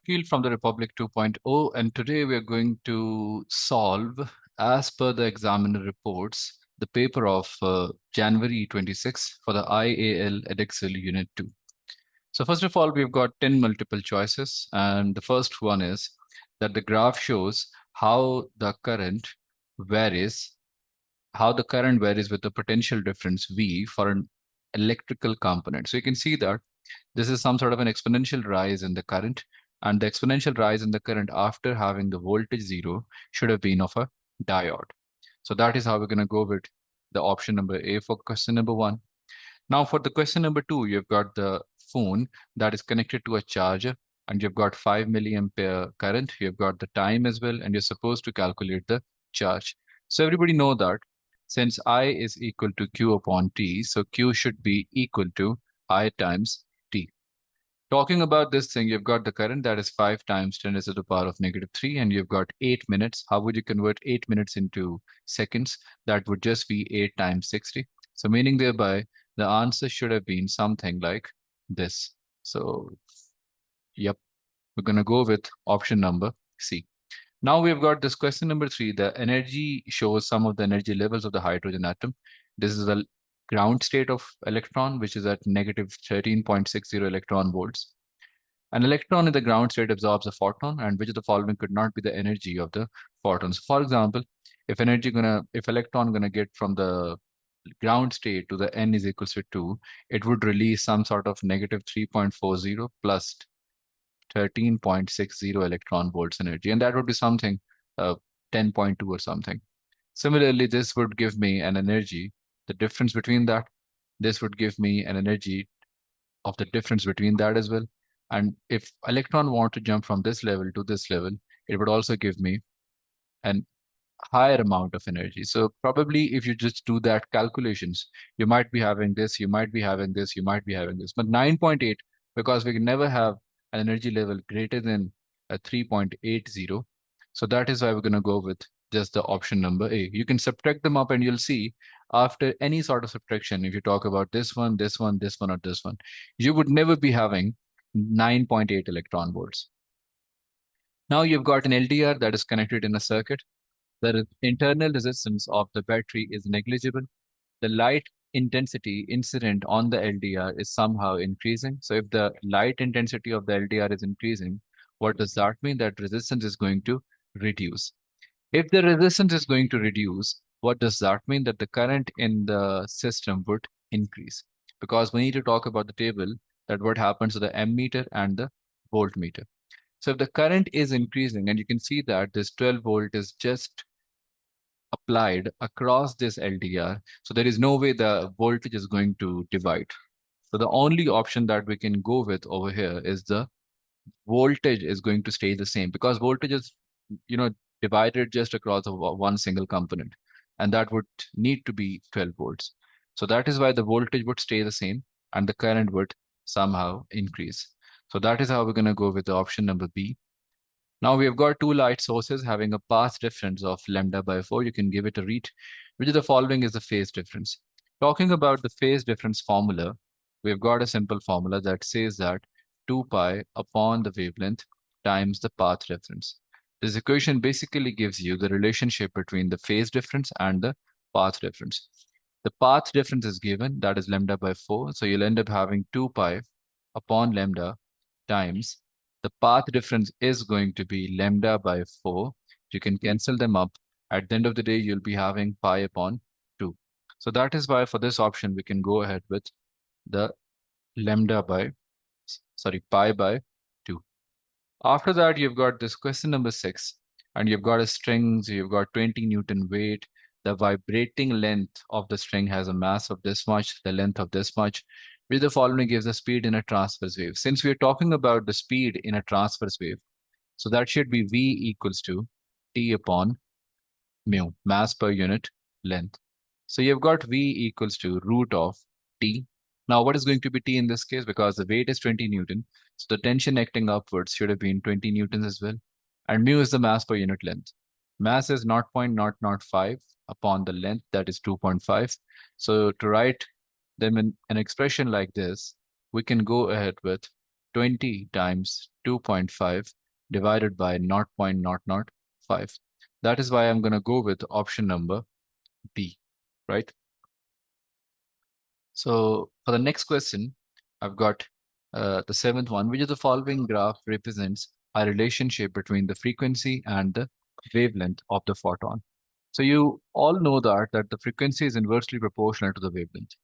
Field from the Republic 2.0, and today we are going to solve, as per the examiner reports, the paper of January 26 for the IAL Edexcel Unit 2. So first of all, we've got 10 multiple choices, and the first one is that the graph shows how the current varies, with the potential difference V for an electrical component. So you can see that this is some sort of an exponential rise in the current, and the exponential rise in the current after having the voltage zero should have been of a diode. So that is how we're going to go with the option number A for question number 1. Now for the question number 2, you've got the phone that is connected to a charger, and you've got 5 milliampere current. You've got the time as well, and you're supposed to calculate the charge. So everybody know that since I is equal to Q upon T, so Q should be equal to I times T. Talking about this thing, you've got the current that is 5 times 10 raised to the power of -3, and you've got 8 minutes. How would you convert 8 minutes into seconds? That would just be 8 times 60. So meaning thereby, the answer should have been something like this. So, yep, we're going to go with option number C. Now we've got this question number 3. The energy shows some of the energy levels of the hydrogen atom. This is the ground state of electron, which is at negative 13.60 electron volts. An electron in the ground state absorbs a photon, and which of the following could not be the energy of the photon? So for example, if electron gonna get from the ground state to the n is equals to 2, it would release some sort of negative 3.40 plus 13.60 electron volts energy, and that would be something 10.2 or something. Similarly, this would give me an energy, the difference between that. This would give me an energy of the difference between that as well. And if electron want to jump from this level to this level, it would also give me an higher amount of energy. So probably if you just do that calculations, you might be having this, you might be having this, you might be having this. But 9.8, because we can never have an energy level greater than a 3.80. So that is why we're going to go with just the option number A. You can subtract them up and you'll see after any sort of subtraction, if you talk about this one, this one, this one, or this one, you would never be having 9.8 electron volts. Now you've got an LDR that is connected in a circuit. The internal resistance of the battery is negligible. The light intensity incident on the LDR is somehow increasing. So if the light intensity of the LDR is increasing, what does that mean? That resistance is going to reduce. If the resistance is going to reduce, what does that mean? That the current in the system would increase. Because we need to talk about the table that what happens to the ammeter and the voltmeter. So if the current is increasing, and you can see that this 12 volt is just applied across this LDR, so there is no way the voltage is going to divide. So the only option that we can go with over here is the voltage is going to stay the same, because voltage is, divided just across one single component, and that would need to be 12 volts. So that is why the voltage would stay the same and the current would somehow increase. So that is how we're going to go with the option number B. Now we have got two light sources having a path difference of lambda by 4. You can give it a read. Which of the following is the phase difference? Talking about the phase difference formula, we've got a simple formula that says that 2 pi upon the wavelength times the path difference. This equation basically gives you the relationship between the phase difference and the path difference. The path difference is given, that is lambda by 4. So you'll end up having 2 pi upon lambda times the path difference is going to be lambda by 4. You can cancel them up. At the end of the day, you'll be having pi upon 2. So that is why for this option, we can go ahead with the pi by 2. After that, you've got this question number 6, and you've got a string, so you've got 20 Newton weight. The vibrating length of the string has a mass of this much, the length of this much. Which the following gives the speed in a transverse wave. Since we're talking about the speed in a transverse wave, so that should be V equals to T upon mu, mass per unit length. So you've got V equals to root of T. Now what is going to be T in this case? Because the weight is 20 Newton, so the tension acting upwards should have been 20 Newtons as well. And mu is the mass per unit length. Mass is 0.005 upon the length, that is 2.5. So to write then in an expression like this, we can go ahead with 20 times 2.5, divided by 0.005. That is why I'm going to go with option number B, right? So for the next question, I've got the seventh one, which is the following graph represents a relationship between the frequency and the wavelength of the photon. So you all know that the frequency is inversely proportional to the wavelength.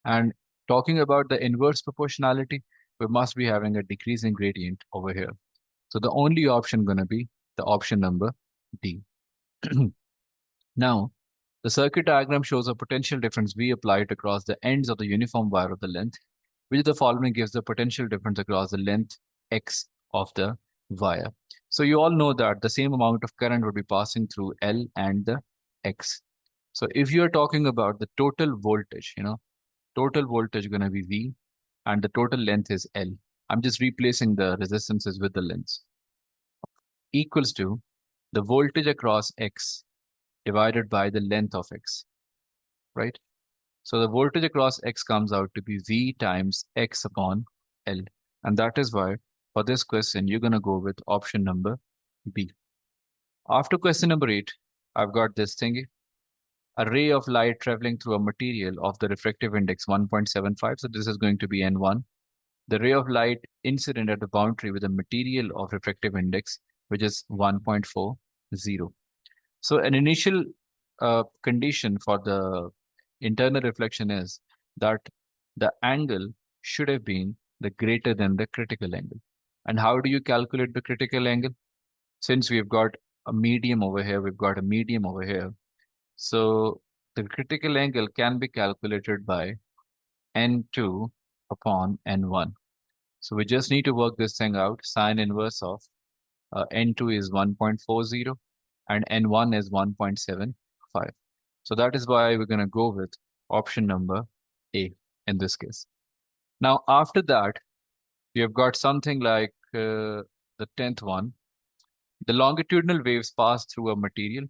And talking about the inverse proportionality, we must be having a decreasing gradient over here. So the only option going to be the option number D. Now, the circuit diagram shows a potential difference V applied across the ends of the uniform wire of the length, which the following gives the potential difference across the length X of the wire. So you all know that the same amount of current would be passing through L and the X. So if you're talking about the total voltage, total voltage going to be V and the total length is L. I'm just replacing the resistances with the lengths. Equals to the voltage across X divided by the length of X, right? So the voltage across X comes out to be V times X upon L. And that is why for this question, you're going to go with option number B. After question number 8, I've got this thingy. A ray of light traveling through a material of the refractive index 1.75. So this is going to be N1. The ray of light incident at the boundary with a material of refractive index, which is 1.40. So an initial condition for the internal reflection is that the angle should have been the greater than the critical angle. And how do you calculate the critical angle? Since we've got a medium over here, we've got a medium over here. So the critical angle can be calculated by N2 upon N1. So we just need to work this thing out. Sine inverse of N2 is 1.40 and N1 is 1.75. So that is why we're going to go with option number A in this case. Now, after that, we have got something like the 10th one. The longitudinal waves pass through a material.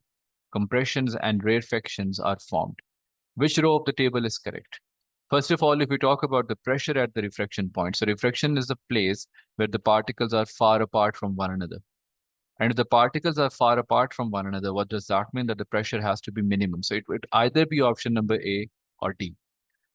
Compressions and rarefactions are formed. Which row of the table is correct? First of all, if we talk about the pressure at the refraction point, so refraction is the place where the particles are far apart from one another. And if the particles are far apart from one another, what does that mean? That the pressure has to be minimum. So it would either be option number A or D.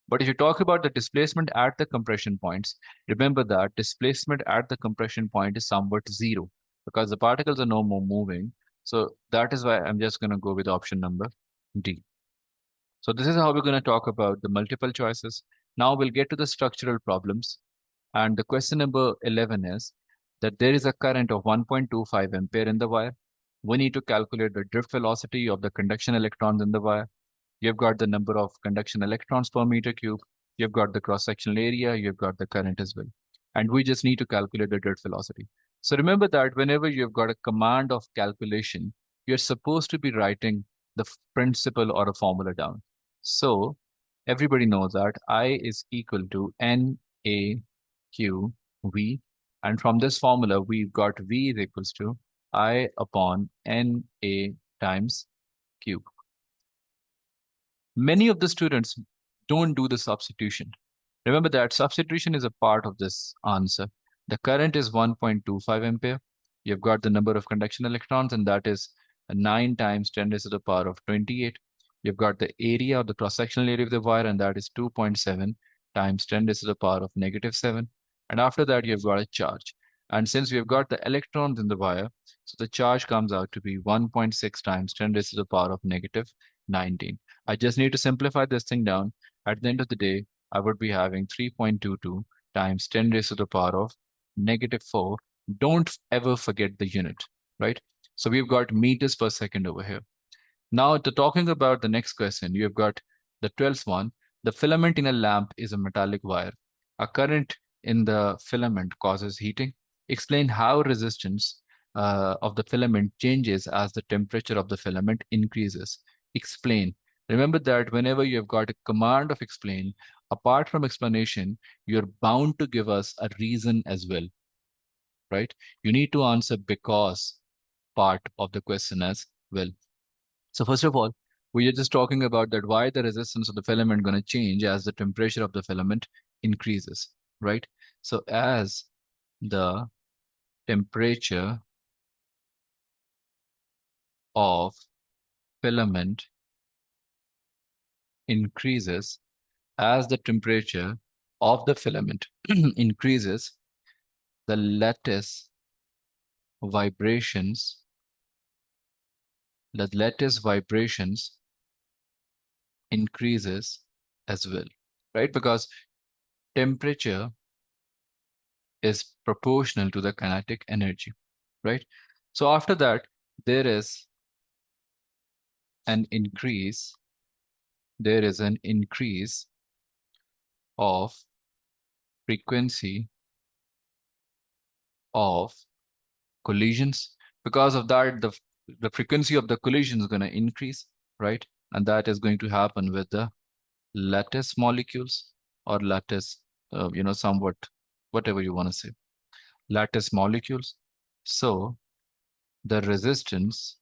But if you talk about the displacement at the compression points, remember that displacement at the compression point is somewhat zero because the particles are no more moving. So that is why I'm just going to go with option number D. So this is how we're going to talk about the multiple choices. Now we'll get to the structural problems. And the question number 11 is that there is a current of 1.25 ampere in the wire. We need to calculate the drift velocity of the conduction electrons in the wire. You've got the number of conduction electrons per meter cube. You've got the cross-sectional area. You've got the current as well. And we just need to calculate the drift velocity. So remember that whenever you've got a command of calculation, you're supposed to be writing the principle or a formula down. So everybody knows that I is equal to nAQv. And from this formula, we've got V is equals to I upon NA times Q. Many of the students don't do the substitution. Remember that substitution is a part of this answer. The current is 1.25 ampere. You've got the number of conduction electrons, and that is 9 times 10 raised to the power of 28. You've got the area of the cross-sectional area of the wire, and that is 2.7 times 10 raised to the power of -7. And after that, you've got a charge. And since we've got the electrons in the wire, so the charge comes out to be 1.6 times 10 raised to the power of -19. I just need to simplify this thing down. At the end of the day, I would be having 3.22 times 10 raised to the power of -4. Don't ever forget the unit, right? So we've got meters per second over here. Now, talking about the next question, you've got the 12th one. The filament in a lamp is a metallic wire. A current in the filament causes heating. Explain how resistance of the filament changes as the temperature of the filament increases. Explain. Remember that whenever you've got a command of explain, apart from explanation, you're bound to give us a reason as well, right? You need to answer because part of the question as well. So first of all, we are just talking about that why the resistance of the filament going to change as the temperature of the filament increases, right? So as the temperature of filament increases as the temperature of the filament increases, the vibrations, lattice vibrations increases as well, right? Because temperature is proportional to the kinetic energy, right? So after that, there is an increase, of frequency of collisions. Because of that, the frequency of the collision is going to increase, right? And that is going to happen with the lattice molecules or lattice, somewhat, whatever you want to say, lattice molecules. So the resistance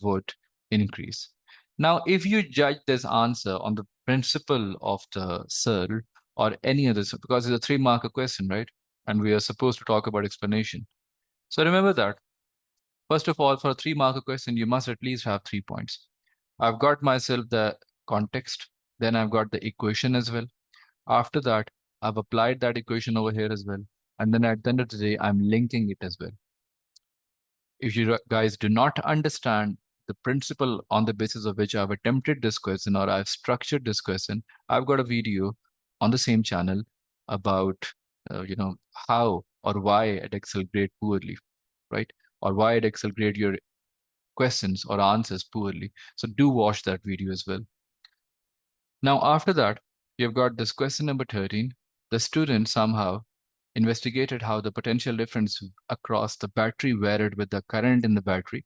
would increase. Now, if you judge this answer on the principle of the CEAL or any other, because it's a 3-marker question, right? And we are supposed to talk about explanation. So remember that, first of all, for a 3-marker question, you must at least have 3 points. I've got myself the context, then I've got the equation as well. After that, I've applied that equation over here as well. And then at the end of the day, I'm linking it as well. If you guys do not understand the principle on the basis of which I've attempted this question or I've structured this question, I've got a video on the same channel about, how or why Edexcel grade poorly, right? Or why Edexcel grade your questions or answers poorly. So do watch that video as well. Now, after that, you've got this question number 13. The student somehow investigated how the potential difference across the battery varied with the current in the battery.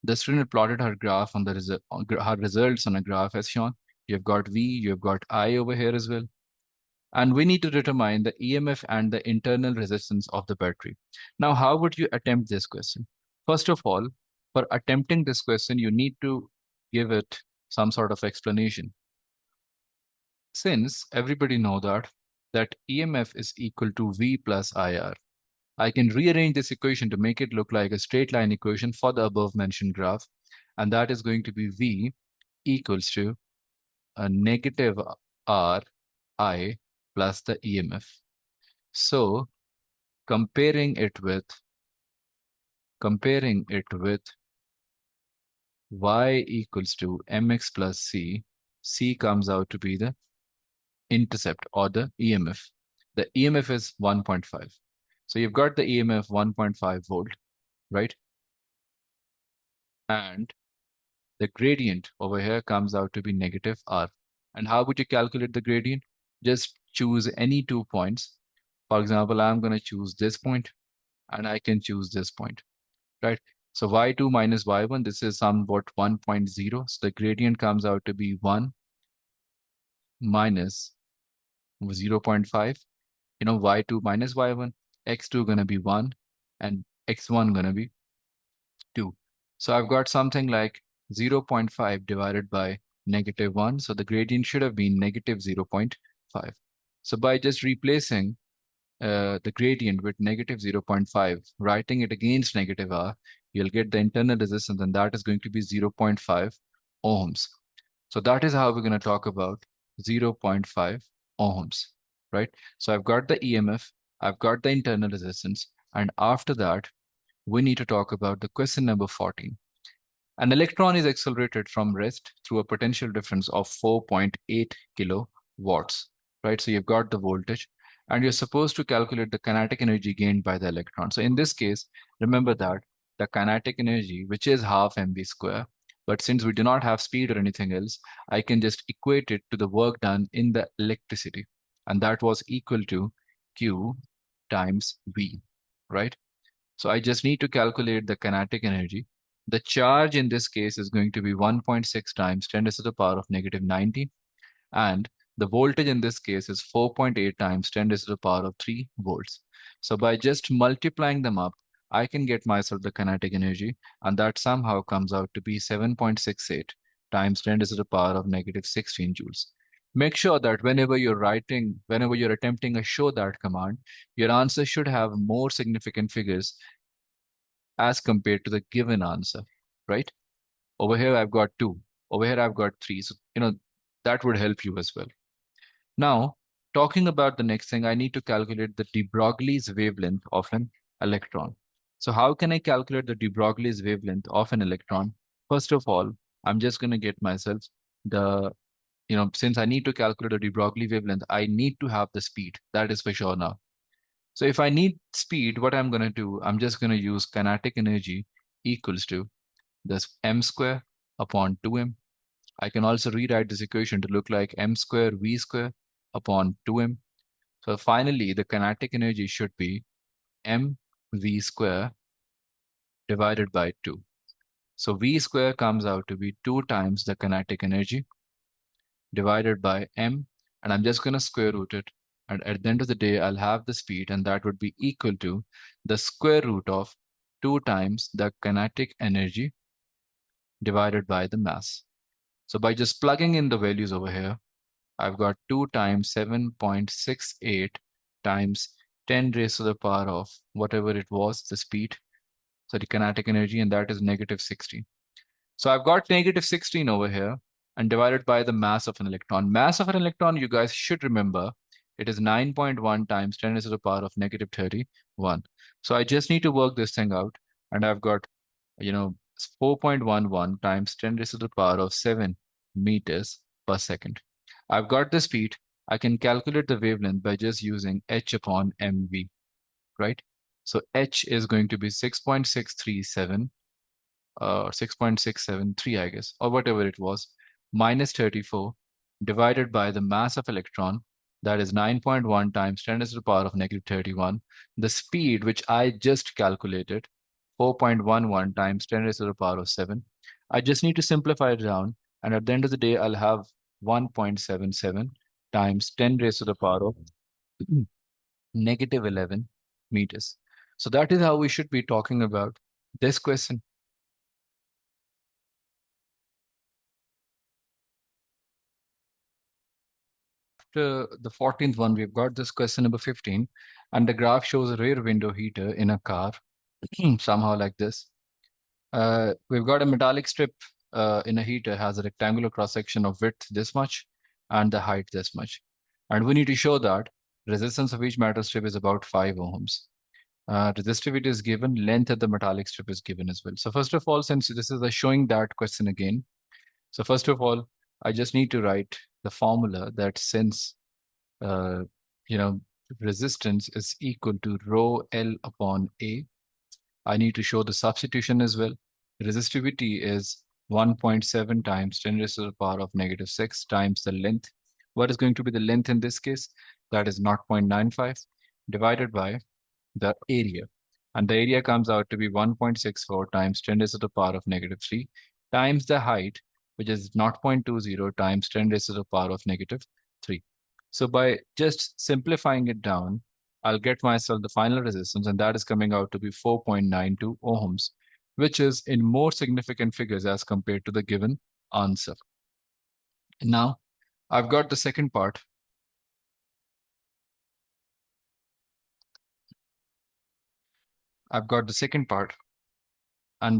The student plotted her graph on her results on a graph as shown. You've got V, you've got I over here as well. And we need to determine the EMF and the internal resistance of the battery. Now, how would you attempt this question? First of all, for attempting this question, you need to give it some sort of explanation. Since everybody know that EMF is equal to V plus IR, I can rearrange this equation to make it look like a straight line equation for the above mentioned graph. And that is going to be V equals to a negative R I plus the EMF. So comparing it with Y equals to mx plus C comes out to be the intercept or the EMF. The EMF is 1.5. So you've got the EMF 1.5 volt, right? And the gradient over here comes out to be negative R. And how would you calculate the gradient? Just choose any 2 points. For example, I'm going to choose this point and I can choose this point, right? So y2 minus y1, this is somewhat 1.0. So the gradient comes out to be 1 minus 0.5. Y2 minus y1, x2 going to be 1 and x1 going to be 2. So I've got something like 0.5 divided by negative 1. So the gradient should have been negative 0.5. So by just replacing the gradient with negative 0.5, writing it against negative R, you'll get the internal resistance, and that is going to be 0.5 ohms. So that is how we're going to talk about 0.5 ohms, right? So I've got the EMF, I've got the internal resistance, and after that, we need to talk about the question number 14. An electron is accelerated from rest through a potential difference of 4.8 kilowatts, right? So you've got the voltage, and you're supposed to calculate the kinetic energy gained by the electron. So in this case, remember that the kinetic energy, which is half mv square, but since we do not have speed or anything else, I can just equate it to the work done in the electricity. And that was equal to Q times V, right? So I just need to calculate the kinetic energy. The charge in this case is going to be 1.6 times 10 to the power of negative 90. And the voltage in this case is 4.8 times 10 to the power of 3 volts. So by just multiplying them up, I can get myself the kinetic energy, and that somehow comes out to be 7.68 times 10 to the power of negative 16 joules. Make sure that whenever you're attempting a show that command, your answer should have more significant figures as compared to the given answer, right? Over here, I've got 2. Over here, I've got 3. So, that would help you as well. Now, talking about the next thing, I need to calculate the de Broglie's wavelength of an electron. So how can I calculate the de Broglie's wavelength of an electron? First of all, I'm just going to get myself the, since I need to calculate the de Broglie wavelength, I need to have the speed. That is for sure now. So if I need speed, what I'm going to do, I'm just going to use kinetic energy equals to this m square upon 2m. I can also rewrite this equation to look like m square v square upon 2m. So finally, the kinetic energy should be mv square divided by 2. So v square comes out to be 2 times the kinetic energy divided by m, and I'm just going to square root it. And at the end of the day, I'll have the speed, and that would be equal to the square root of 2 times the kinetic energy divided by the mass. So by just plugging in the values over here, I've got 2 times 7.68 times 10 raised to the power of whatever it was, the speed, so the kinetic energy, and that is negative 16. So I've got negative 16 over here and divided by the mass of an electron. Mass of an electron, you guys should remember, it is 9.1 times 10 raised to the power of negative 31. So I just need to work this thing out, and I've got, 4.11 times 10 raised to the power of 7 meters per second. I've got the speed. I can calculate the wavelength by just using h upon mv, right? So h is going to be 6.637 or 6.673, I guess, or whatever it was, minus 34 divided by the mass of electron, that is 9.1 times 10 to the power of negative 31. The speed, which I just calculated, 4.11 times 10 raised to the power of 7. I just need to simplify it down, and at the end of the day, I'll have 1.77 times 10 raised to the power of negative 11 meters. So that is how we should be talking about this question. After the 14th one, we've got this question number 15, and the graph shows a rear window heater in a car, somehow like this. We've got a metallic strip in a heater, has a rectangular cross-section of width this much and the height this much. And we need to show that resistance of each metal strip is about 5 ohms. Resistivity is given, length of the metallic strip is given as well. So first of all, since this is a showing that question again, so first of all, I just need to write the formula that since, resistance is equal to rho L upon A, I need to show the substitution as well. Resistivity is 1.7 times 10 raised to the power of negative 6 times the length. What is going to be the length in this case? That is 0.95 divided by the area. And the area comes out to be 1.64 times 10 raised to the power of negative 3 times the height, which is 0.20 times 10 raised to the power of negative 3. So by just simplifying it down, I'll get myself the final resistance, and that is coming out to be 4.92 ohms, which is in more significant figures as compared to the given answer. Now, I've got the second part. And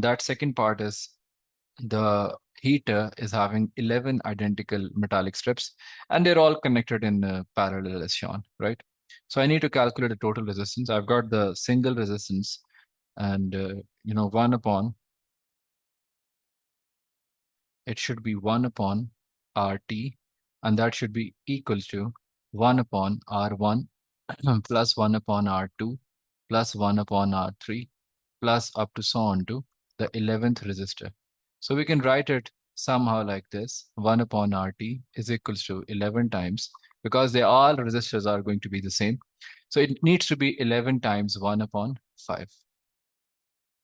that second part is the heater is having 11 identical metallic strips, and they're all connected in parallel as shown, right? So I need to calculate the total resistance. I've got the single resistance, and it should be 1 upon RT, and that should be equal to 1 upon R1 plus 1 upon R2 plus 1 upon R3 plus up to so on to the 11th resistor. So we can write it somehow like this: 1 upon RT is equals to 11 times, because they all resistors are going to be the same. So it needs to be 11 times 1 upon 5,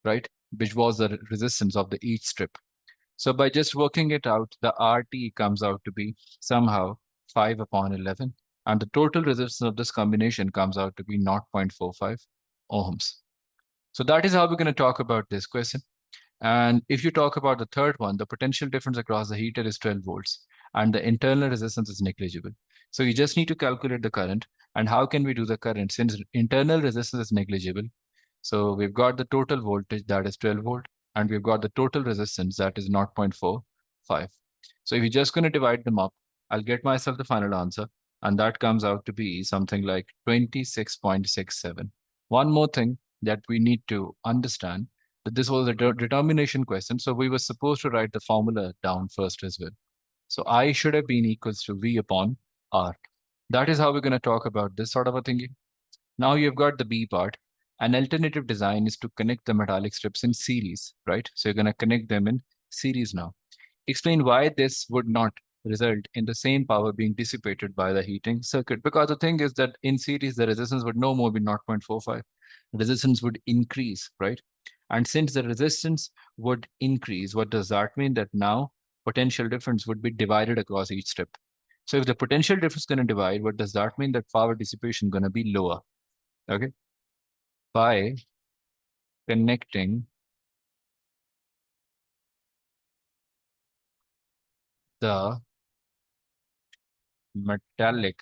right? Which was the resistance of the each strip. So by just working it out, the RT comes out to be somehow 5 upon 11. And the total resistance of this combination comes out to be 0.45 ohms. So that is how we're going to talk about this question. And if you talk about the third one, the potential difference across the heater is 12 volts and the internal resistance is negligible. So you just need to calculate the current. And how can we do the current? Since internal resistance is negligible, So we've got the total voltage, that is 12 volt, and we've got the total resistance, that is 0.45. So if you're just going to divide them up, I'll get myself the final answer, and that comes out to be something like 26.67. One more thing that we need to understand, that this was a determination question, so we were supposed to write the formula down first as well. So I should have been equals to V upon R. That is how we're going to talk about this sort of a thingy. Now you've got the B part. An alternative design is to connect the metallic strips in series, right? So you're going to connect them in series now. Explain why this would not result in the same power being dissipated by the heating circuit. Because the thing is that in series, the resistance would no more be 0.45. Resistance would increase, right? And since the resistance would increase, what does that mean? That now potential difference would be divided across each strip. So if the potential difference is going to divide, what does that mean? That power dissipation going to be lower, okay? By connecting the metallic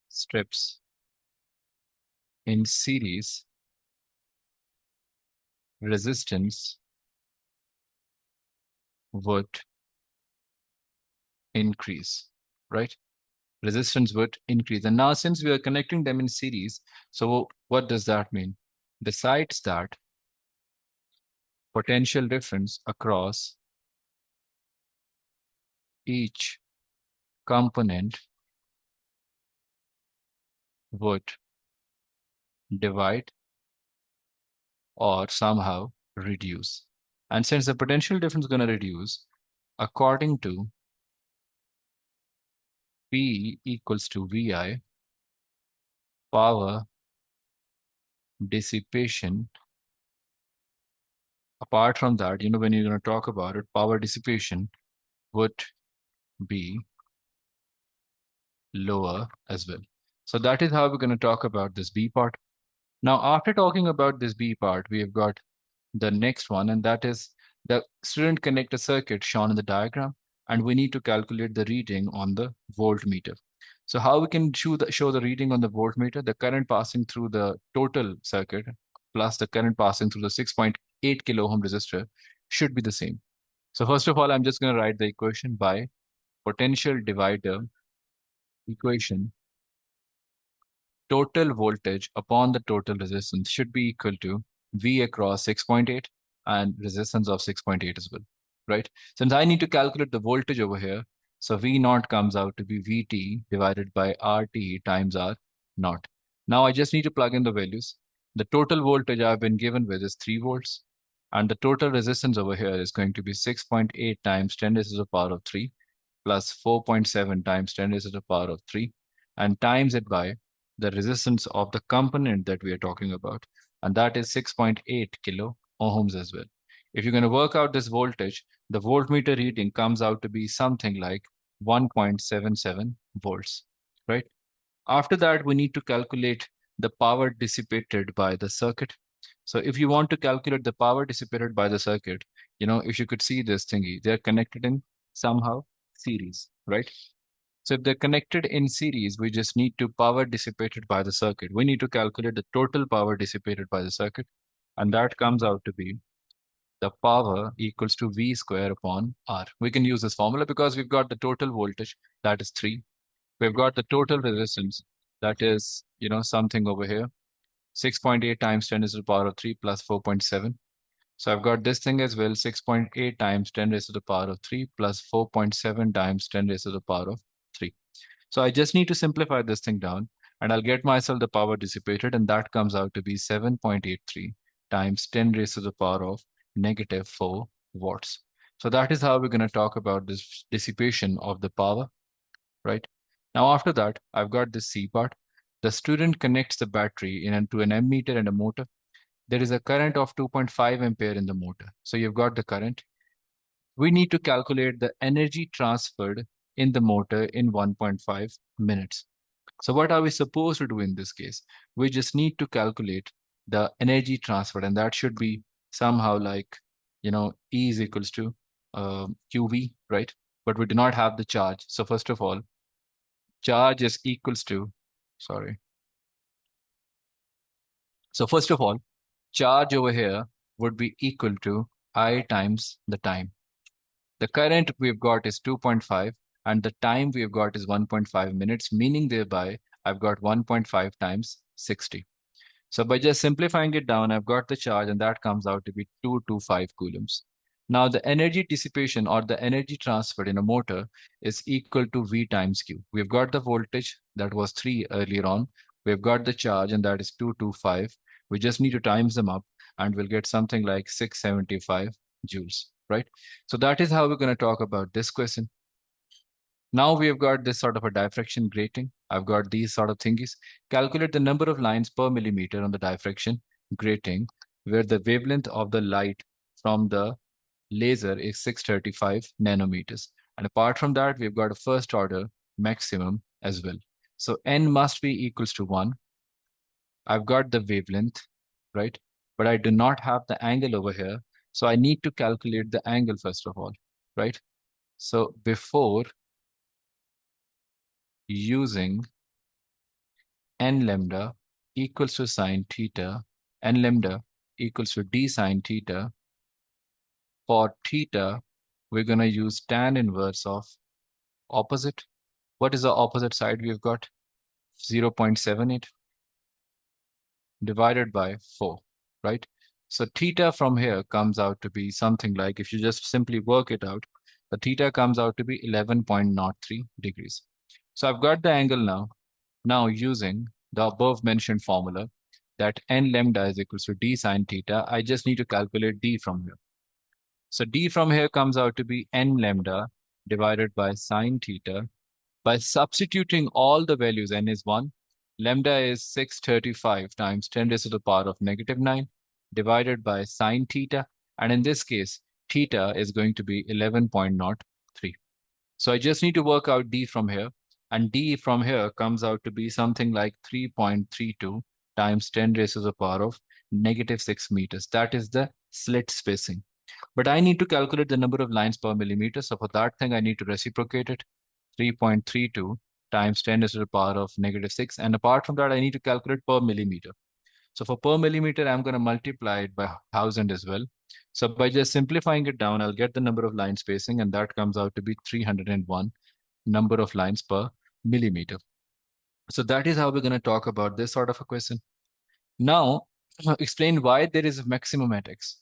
strips in series, resistance would increase, right? Resistance would increase. And now since we are connecting them in series, so what does that mean? Besides that, potential difference across each component would divide or somehow reduce. And since the potential difference is going to reduce, according to P equals to VI, power dissipation, apart from that, when you're going to talk about it, power dissipation would be lower as well. So that is how we're going to talk about this B part. Now, after talking about this B part, we have got the next one, and that is the student connect a circuit shown in the diagram, and we need to calculate the reading on the voltmeter. So how we can show the reading on the voltmeter? The current passing through the total circuit plus the current passing through the 6.8 kilo ohm resistor should be the same. So first of all, I'm just going to write the equation by potential divider equation. Total voltage upon the total resistance should be equal to V across 6.8 and resistance of 6.8 as well, right? Since I need to calculate the voltage over here, so V naught comes out to be VT divided by RT times R naught. Now I just need to plug in the values. The total voltage I've been given with is 3 volts, and the total resistance over here is going to be 6.8 times 10 raised to the power of 3 plus 4.7 times 10 raised to the power of 3 and times it by the resistance of the component that we are talking about, and that is 6.8 kilo ohms as well. If you're going to work out this voltage, the voltmeter reading comes out to be something like 1.77 volts, right? After that, we need to calculate the power dissipated by the circuit. So if you want to calculate the power dissipated by the circuit, if you could see this thingy, they're connected in somehow series, right? So if they're connected in series, we just need to power dissipated by the circuit. We need to calculate the total power dissipated by the circuit. And that comes out to be the power equals to V square upon R. We can use this formula because we've got the total voltage, that is 3. We've got the total resistance, that is, something over here, 6.8 times 10 raised to the power of 3 plus 4.7. So I've got this thing as well, 6.8 times 10 raised to the power of 3 plus 4.7 times 10 raised to the power of 3. So I just need to simplify this thing down, and I'll get myself the power dissipated, and that comes out to be 7.83 times 10 raised to the power of negative 4 watts. So that is how we're going to talk about this dissipation of the power, right? Now after that, I've got this C part. The student connects the battery into an ammeter and a motor. There is a current of 2.5 ampere in the motor. So you've got the current. We need to calculate the energy transferred in the motor in 1.5 minutes. So what are we supposed to do in this case? We just need to calculate the energy transferred, and that should be somehow like, E is equals to QV, right? But we do not have the charge. So first of all, charge is equals to, sorry. So first of all, charge over here would be equal to I times the time. The current we've got is 2.5 and the time we've got is 1.5 minutes, meaning thereby I've got 1.5 times 60. So by just simplifying it down, I've got the charge and that comes out to be 225 coulombs. Now the energy dissipation or the energy transferred in a motor is equal to V times Q. We've got the voltage that was 3 earlier on. We've got the charge and that is 225. We just need to times them up and we'll get something like 675 joules, right? So that is how we're going to talk about this question. Now we have got this sort of a diffraction grating. I've got these sort of thingies. Calculate the number of lines per millimeter on the diffraction grating where the wavelength of the light from the laser is 635 nanometers. And apart from that, we've got a first order maximum as well. So n must be equals to 1. I've got the wavelength, right? But I do not have the angle over here. So I need to calculate the angle first of all, right? So before using n lambda equals to sine theta, n lambda equals to d sine theta. For theta, we're going to use tan inverse of opposite. What is the opposite side we've got? 0.78 divided by 4, right? So theta from here comes out to be something like, if you just simply work it out, the theta comes out to be 11.03 degrees. So I've got the angle now. Now using the above mentioned formula that n lambda is equals to d sine theta, I just need to calculate d from here. So d from here comes out to be n lambda divided by sine theta. By substituting all the values, n is 1, lambda is 635 times 10 raised to the power of -9 divided by sine theta. And in this case, theta is going to be 11.03. So I just need to work out d from here. And d from here comes out to be something like 3.32 times 10 raised to the power of -6 meters. That is the slit spacing. But I need to calculate the number of lines per millimeter. So for that thing, I need to reciprocate it. 3.32 times 10 raised to the power of -6. And apart from that, I need to calculate per millimeter. So for per millimeter, I'm going to multiply it by 1000 as well. So by just simplifying it down, I'll get the number of line spacing, and that comes out to be 301 number of lines per millimeter. So that is how we're going to talk about this sort of a question. Now, explain why there is a maximum at X.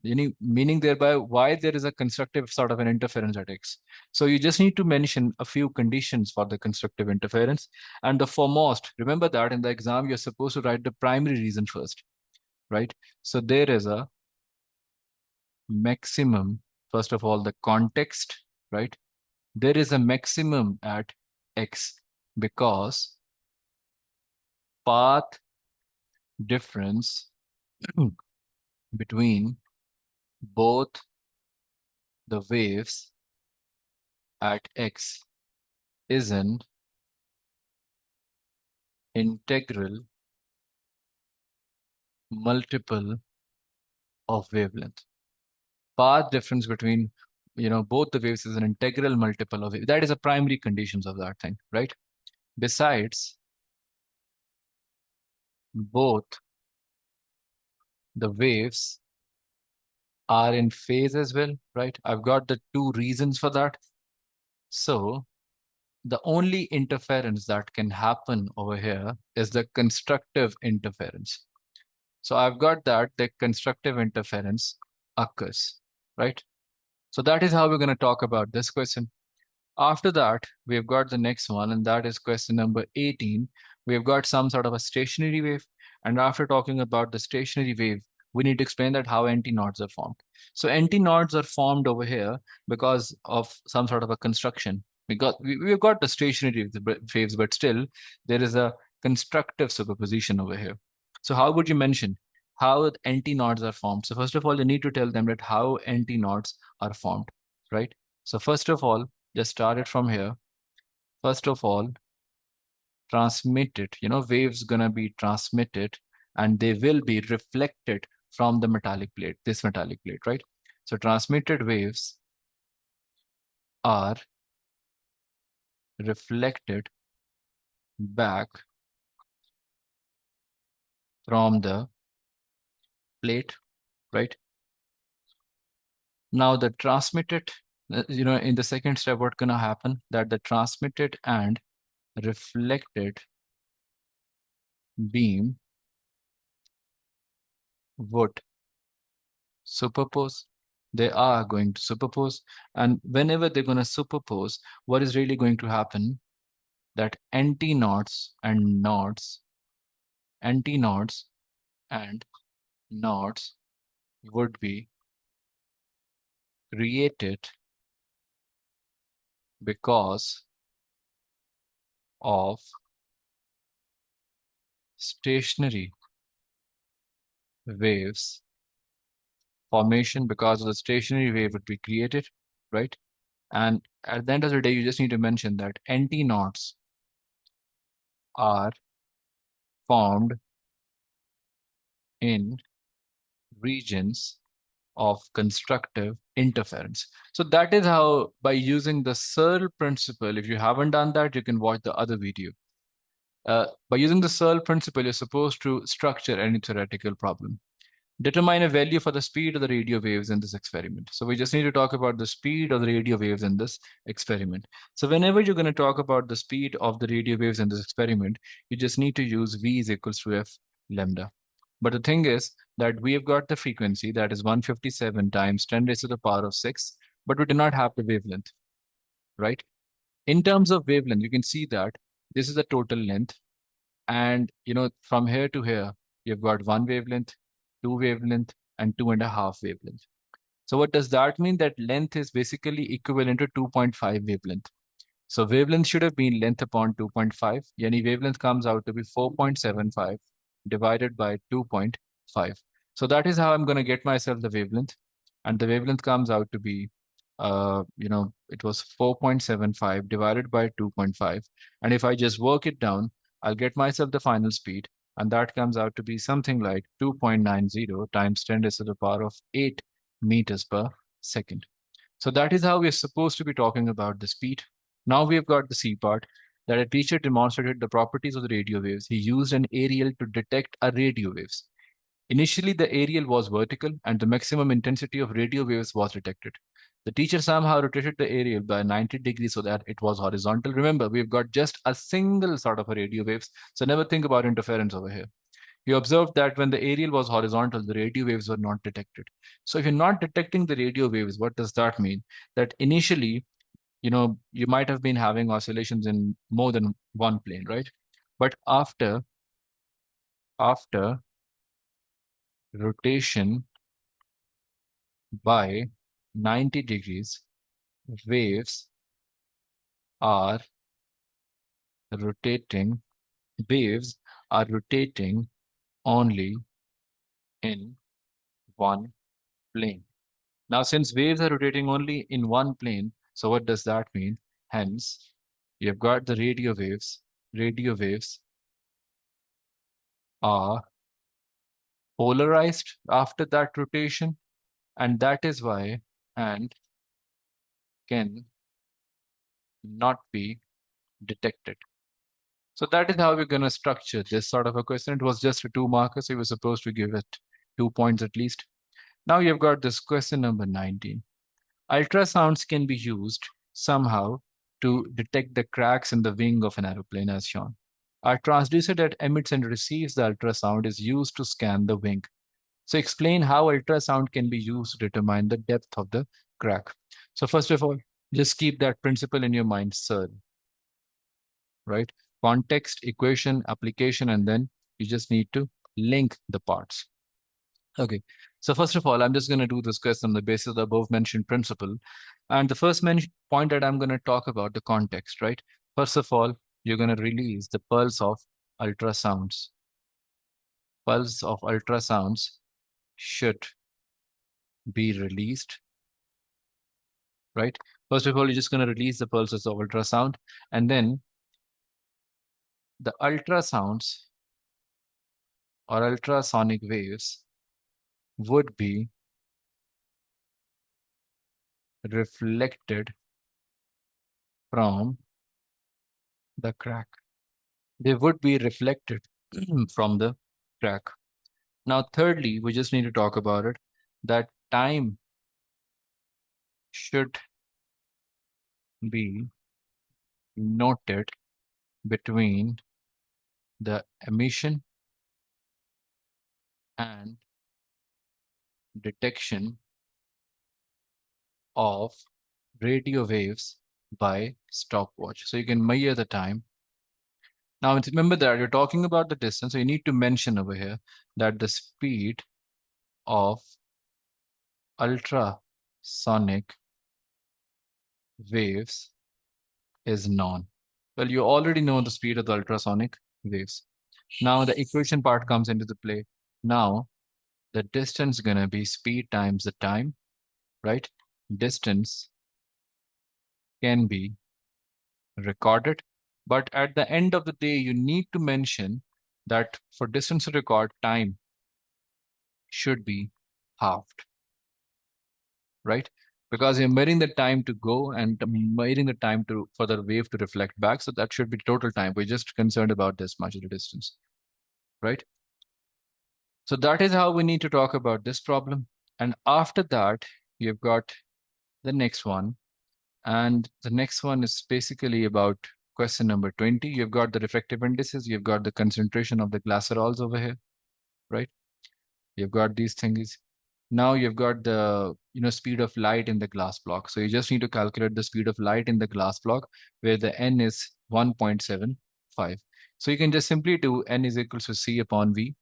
Meaning thereby why there is a constructive sort of an interference at X. So you just need to mention a few conditions for the constructive interference. And the foremost, remember that in the exam, you're supposed to write the primary reason first, right? So there is a maximum, first of all, the context, right? There is a maximum at X because path difference between both the waves at X is an integral multiple of wavelength. Path difference between both the waves is an integral multiple of waves. That is the primary conditions of that thing, right? Besides, both the waves are in phase as well, right? I've got the two reasons for that. So the only interference that can happen over here is the constructive interference. So I've got that the constructive interference occurs, right? So that is how we're going to talk about this question. After that, we've got the next one, and that is question number 18. We've got some sort of a stationary wave. And after talking about the stationary wave, we need to explain that how antinodes are formed. So antinodes are formed over here because of some sort of a construction. We've got the stationary waves, but still there is a constructive superposition over here. So how would you mention how antinodes are formed? So first of all, you need to tell them that how antinodes are formed, right? So first of all, just start it from here. First of all, transmitted, waves gonna be transmitted and they will be reflected from the metallic plate, this metallic plate, right? So transmitted waves are reflected back from the plate, right? Now the transmitted, in the second step, what's gonna happen? That the transmitted and reflected beam would superpose. They are going to superpose. And whenever they're going to superpose, what is really going to happen? That antinodes and nodes would be created because of stationary waves formation, because of the stationary wave would be created, right? And at the end of the day, you just need to mention that antinodes are formed in regions of constructive interference. So that is how, by using the CEAL principle, if you haven't done that, you can watch the other video. By using the CEAL principle, you're supposed to structure any theoretical problem. Determine a value for the speed of the radio waves in this experiment. So we just need to talk about the speed of the radio waves in this experiment. So whenever you're going to talk about the speed of the radio waves in this experiment, you just need to use V is equals to F lambda. But the thing is that we have got the frequency that is 157 times 10 raised to the power of 6, but we do not have the wavelength, right? In terms of wavelength, you can see that this is the total length. And from here to here, you've got one wavelength, two wavelength, and 2.5 wavelength. So what does that mean? That length is basically equivalent to 2.5 wavelength. So wavelength should have been length upon 2.5. Yani wavelength comes out to be 4.75 divided by 2.5. So that is how I'm going to get myself the wavelength. And the wavelength comes out to be, it was 4.75 divided by 2.5. And if I just work it down, I'll get myself the final speed. And that comes out to be something like 2.90 times 10 raised to the power of 8 meters per second. So that is how we're supposed to be talking about the speed. Now we have got the C part, that a teacher demonstrated the properties of the radio waves. He used an aerial to detect a radio waves. Initially, the aerial was vertical and the maximum intensity of radio waves was detected. The teacher somehow rotated the aerial by 90 degrees so that it was horizontal. Remember, we've got just a single sort of a radio waves, so never think about interference over here. You observed that when the aerial was horizontal, the radio waves were not detected. So if you're not detecting the radio waves, what does that mean? That initially, you might have been having oscillations in more than one plane, right? But after rotation by 90 degrees, waves are rotating, waves are rotating only in one plane. Now, since waves are rotating only in one plane, so what does that mean? Hence, you've got the radio waves. Radio waves are polarized after that rotation, and that is why and can not be detected. So that is how we're going to structure this sort of a question. It was just a 2 marker, so we were supposed to give it 2 points at least. Now you've got this question number 19. Ultrasounds can be used somehow to detect the cracks in the wing of an aeroplane as shown. A transducer that emits and receives the ultrasound is used to scan the wing. So explain how ultrasound can be used to determine the depth of the crack. So first of all, just keep that principle in your mind, sir, right? Context, equation, application, and then you just need to link the parts. Okay, so first of all, I'm just going to do this question on the basis of the above mentioned principle. And the first point that I'm going to talk about the context, right? First of all, you're going to release the pulse of ultrasounds. Pulse of ultrasounds should be released, right? First of all, you're just going to release the pulses of ultrasound, and then the ultrasounds or ultrasonic waves would be reflected from the crack. They would be reflected from the crack. Now, thirdly, we just need to talk about it, that time should be noted between the emission and detection of radio waves by stopwatch. So you can measure the time. Now remember that you're talking about the distance, so you need to mention over here that the speed of ultrasonic waves is known. Well, you already know the speed of the ultrasonic waves. Now the equation part comes into the play. Now the distance is gonna be speed times the time, right? Distance can be recorded, but at the end of the day, you need to mention that for distance to record, time should be halved, right? Because you're measuring the time to go and measuring the time to for the wave to reflect back. So that should be total time. We're just concerned about this much of the distance, right? So that is how we need to talk about this problem. And after that, you've got the next one. And the next one is basically about question number 20. You've got the refractive indices. You've got the concentration of the glycerols over here, right? You've got these things. Now you've got the speed of light in the glass block. So you just need to calculate the speed of light in the glass block where the n is 1.75. So you can just simply do n is equals to c upon v.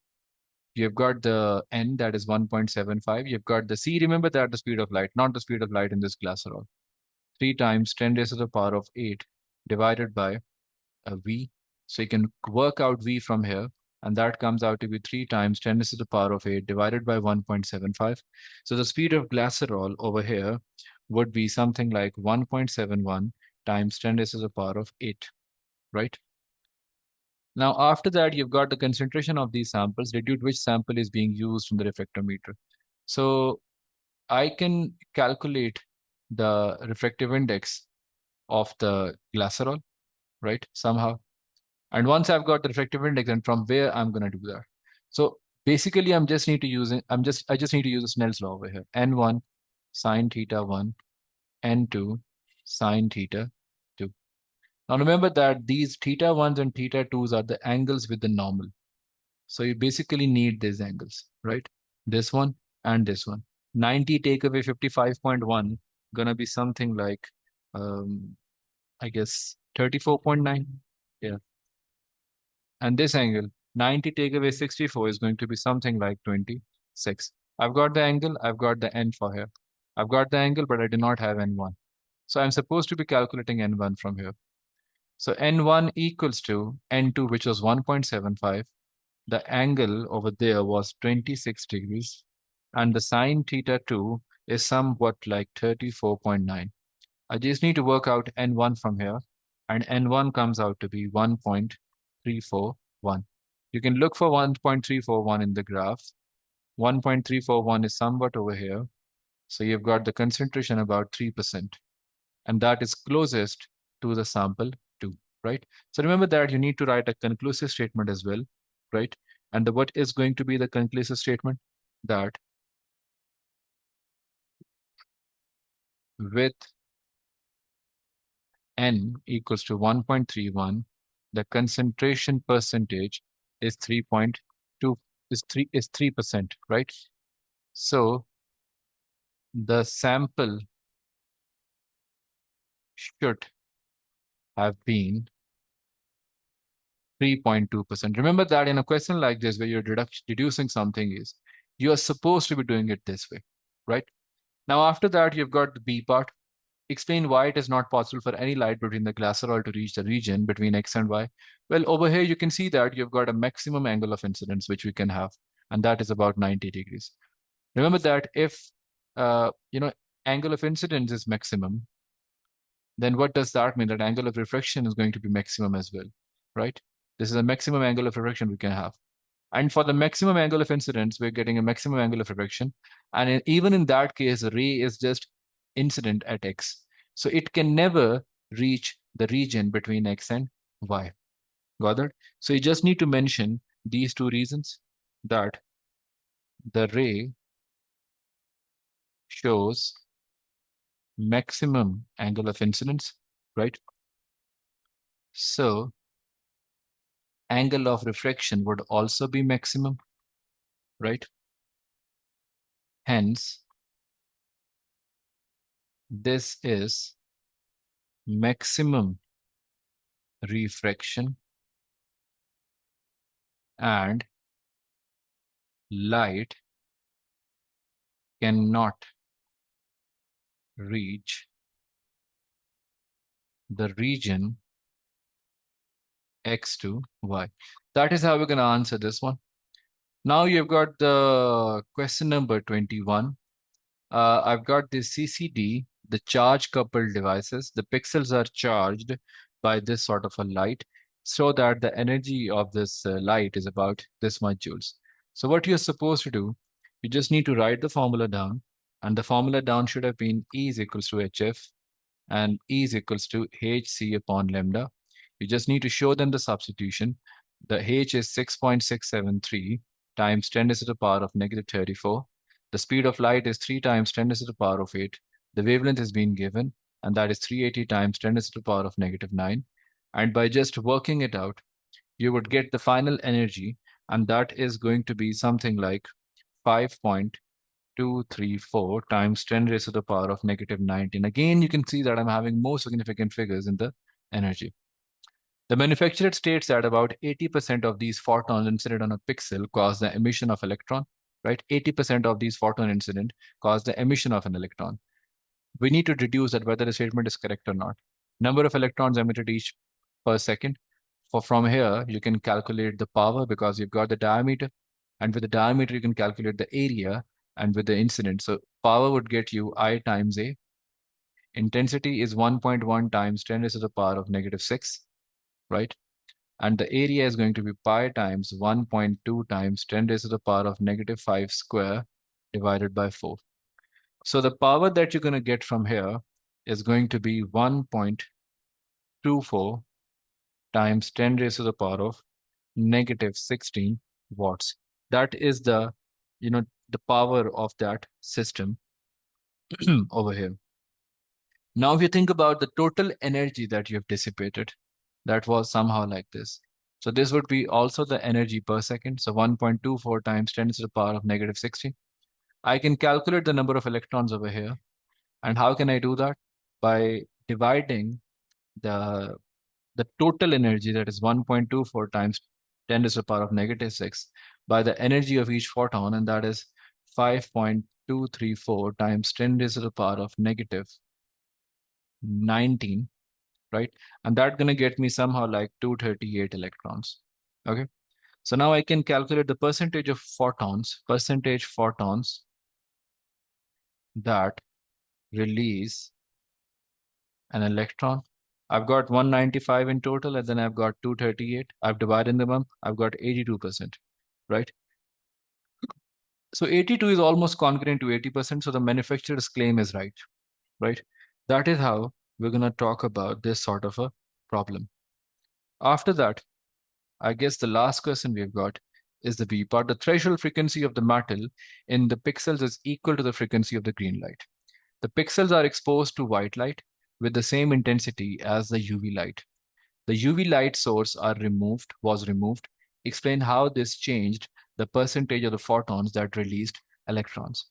You've got the n that is 1.75. You've got the c. Remember that the speed of light, not the speed of light in this glycerol. 3 times 10 raised to the power of 8 divided by a v. So you can work out v from here, and that comes out to be 3 times 10 raised to the power of 8 divided by 1.75. So the speed of glycerol over here would be something like 1.71 times 10 raised to the power of 8, right? Now, after that, you've got the concentration of these samples, reduced which sample is being used in the refractometer. So I can calculate the refractive index of the glycerol, right? Somehow. And once I've got the refractive index, and from where I'm going to do that. So basically, I just need to use the Snell's law over here. N1 sine theta 1, N2 sine theta 2. Now remember that these theta 1s and theta 2s are the angles with the normal. So you basically need these angles, right? This one and this one. 90 take away 55.1, gonna be something like, I guess 34.9. Yeah. And this angle, 90 take away 64 is going to be something like 26. I've got the angle, I've got the n for here. I've got the angle, but I do not have n1. So I'm supposed to be calculating n1 from here. So n1 equals to n2, which was 1.75. The angle over there was 26 degrees. And the sine theta 2 is somewhat like 34.9. I just need to work out n1 from here. And n1 comes out to be 1.341. You can look for 1.341 in the graph. 1.341 is somewhat over here. So you've got the concentration about 3%. And that is closest to the sample 2, right? So remember that you need to write a conclusive statement as well, right? And what is going to be the conclusive statement? That with n equals to 1.31, the concentration percentage is 3.2 is 3%, right? So the sample should have been 3.2%. Remember that in a question like this, where you're deducing something, is you are supposed to be doing it this way, right? Now, after that, you've got the B part. Explain why it is not possible for any light between the glycerol to reach the region between X and Y. Well, over here, you can see that you've got a maximum angle of incidence, which we can have, and that is about 90 degrees. Remember that if, angle of incidence is maximum, then what does that mean? That angle of refraction is going to be maximum as well, right? This is a maximum angle of refraction we can have. And for the maximum angle of incidence, we're getting a maximum angle of refraction. And even in that case, the ray is just incident at X. So it can never reach the region between X and Y. Got it? So you just need to mention these two reasons, that the ray shows maximum angle of incidence, right? So angle of refraction would also be maximum, right? Hence, this is maximum refraction and light cannot reach the region X to Y. That is how we're going to answer this one. Now you've got the question number 21. I've got the CCD, the charge coupled devices. The pixels are charged by this sort of a light so that the energy of this light is about this much joules. So what you're supposed to do, you just need to write the formula down, and the formula down should have been E is equals to HF and E is equals to HC upon lambda. You just need to show them the substitution. The H is 6.673 times 10 to the power of negative 34. The speed of light is 3 times 10 to the power of 8. The wavelength is being given, and that is 380 times 10 to the power of negative 9. And by just working it out, you would get the final energy, and that is going to be something like 5.234 times 10 raised to the power of negative 19. Again, you can see that I'm having more significant figures in the energy. The manufacturer states that about 80% of these photons incident on a pixel cause the emission of electron, right? 80% of these photon incident cause the emission of an electron. We need to deduce that whether the statement is correct or not. Number of electrons emitted each per second. From here, you can calculate the power because you've got the diameter, and with the diameter, you can calculate the area, and with the incident. So power would get you I times A. Intensity is 1.1 times 10 raised to the power of negative 6, right? And the area is going to be pi times 1.2 times 10 raised to the power of negative 5 square divided by 4. So the power that you're going to get from here is going to be 1.24 times 10 raised to the power of negative 16 watts. That is the, the power of that system over here. Now, if you think about the total energy that you have dissipated, that was somehow like this. So this would be also the energy per second. So 1.24 times 10 to the power of negative 16. I can calculate the number of electrons over here. And how can I do that? By dividing the total energy, that is 1.24 times 10 to the power of negative 6, by the energy of each photon, and that is 5.234 times 10 to the power of negative 19, right? And that's going to get me somehow like 238 electrons. Okay. So now I can calculate the percentage photons that release an electron. I've got 195 in total, and then I've got 238. I've divided them up. I've got 82%, right? So 82 is almost congruent to 80%. So the manufacturer's claim is right, right? That is how we're going to talk about this sort of a problem. After that, I guess the last question we've got is the B part. The threshold frequency of the metal in the pixels is equal to the frequency of the green light. The pixels are exposed to white light with the same intensity as the UV light. The UV light source was removed. Explain how this changed the percentage of the photons that released electrons.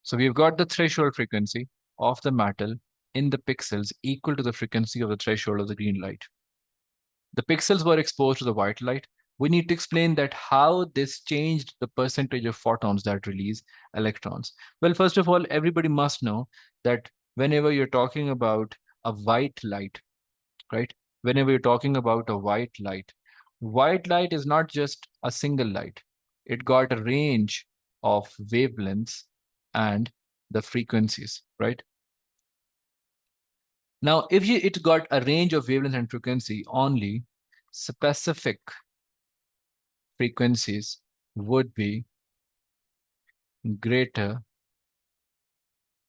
So we've got the threshold frequency of the metal in the pixels equal to the frequency of the threshold of the green light. The pixels were exposed to the white light. We need to explain that how this changed the percentage of photons that release electrons. Well, first of all, everybody must know that whenever you're talking about a white light, right? Whenever you're talking about a white light is not just a single light. It got a range of wavelengths and the frequencies, right? Now, if it got a range of wavelength and frequency, only specific frequencies would be greater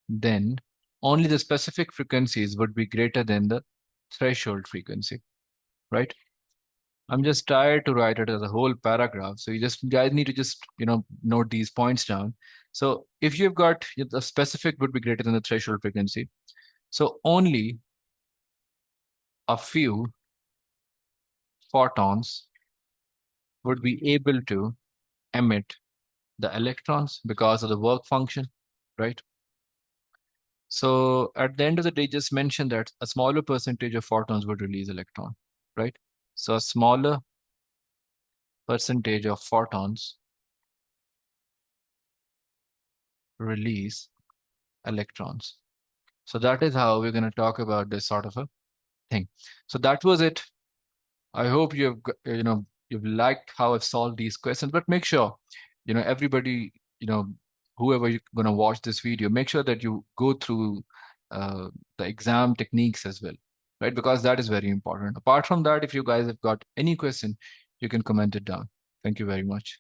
than, only the specific frequencies would be greater than the threshold frequency, right? I'm just tired to write it as a whole paragraph. So you guys need to just, note these points down. So if you've got the specific would be greater than the threshold frequency. So only a few photons would be able to emit the electrons because of the work function, right? So at the end of the day, just mention that a smaller percentage of photons would release electron, right? So a smaller percentage of photons release electrons. So that is how we're going to talk about this sort of a thing. So that was it. I hope you've liked how I've solved these questions, but make sure, everybody, whoever you're going to watch this video, make sure that you go through the exam techniques as well, right? Because that is very important. Apart from that, if you guys have got any question, you can comment it down. Thank you very much.